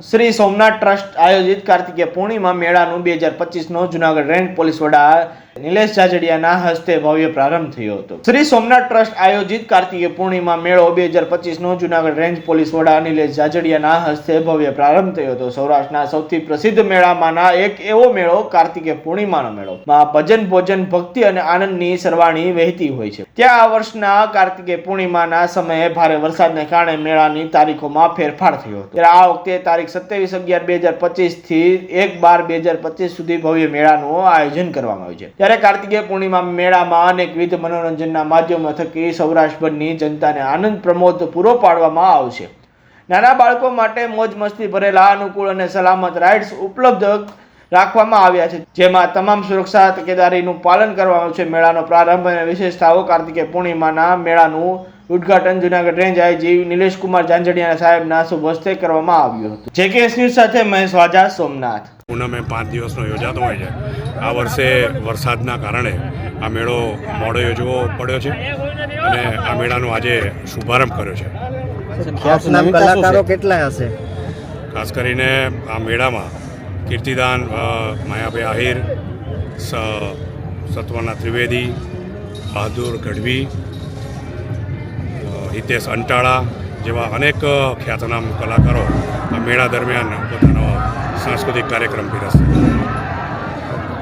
Shri Somnath trust આયોજિત કાર્તિકે પૂર્ણિમા મેળાનું 2025નો Junagadh range police વડા નિલેશ જાજડિયાના હસ્તે ભવ્ય પ્રારંભ થયો હતો। શ્રી સોમનાથ ટ્રસ્ટ આયોજિત કાર્તિકે પૂર્ણિમા મેળો 2025નો જૂનાગઢ રેન્જ પોલીસ વડા નિલેશ જાજડિયાના હસ્તે ભવ્ય પ્રારંભ થયો હતો। સૌરાષ્ટ્રના સૌથી પ્રસિદ્ધ મેળામાંના એક એવો મેળો કાર્તિકે પૂર્ણિમાનો મેળો માં ભજન ભોજન ભક્તિ અને આનંદની સરવાણી વહેતી હોય છે। ત્યાં આ વર્ષના કાર્તિકે પૂર્ણિમાના સમયે ભારે વરસાદને કારણે મેળાની તારીખોમાં ફેરફાર થયો હતો। ત્યારે આ વખતે તારીખ 27/11/2025 થી 1/12/2025 સુધી ભવ્ય મેળાનું આયોજન કરવામાં આવ્યું છે। ત્યારે કાર્તિકે પૂર્ણિમા મેળામાં અનેકવિધ મનોરંજનના માધ્યમો થકી સૌરાષ્ટ્રભરની જનતાને આનંદ પ્રમોદ પૂરો પાડવામાં આવશે। નાના બાળકો માટે મોજ મસ્તી ભરેલા અનુકૂળ અને સલામત રાઇડ્સ ઉપલબ્ધ રાખવામાં આવ્યા છે, જેમાં તમામ સુરક્ષા તકેદારીનું પાલન કરવામાં આવ્યું છે। મેળાનો પ્રારંભ અને વિશેષતાઓ કાર્તિકે પૂર્ણિમાના મેળાનું ઉદ્ઘાટન જૂનાગઢ રેન્જ આઈજી નિલેશ કુમાર જાંજડિયા સાહેબના શુભ હસ્તે કરવામાં આવ્યું હતું। જેકેએસ ન્યૂઝ સાથે મહેશ વાજા, સોમનાથ। પૂનમે 5 દિવસનો યોજાતો હોય છે। આ વર્ષે વરસાદના કારણે આ મેળો મોડો યોજવો પડ્યો છે અને આ મેળાનો આજે શુભારંભ કર્યો છે। ખ્યાતનામ કલાકારો કેટલા હશે? ખાસ કરીને આ મેળામાં કીર્તિદાન માયાભાઈ આહિર, સત્વના ત્રિવેદી, બહાદુર ગઢવી, હિતેશ અંટાળા જેવા અનેક ખ્યાતનામ કલાકારો આ મેળા દરમિયાન પોતાનો સાંસ્કૃતિક કાર્યક્રમ પીરસશે।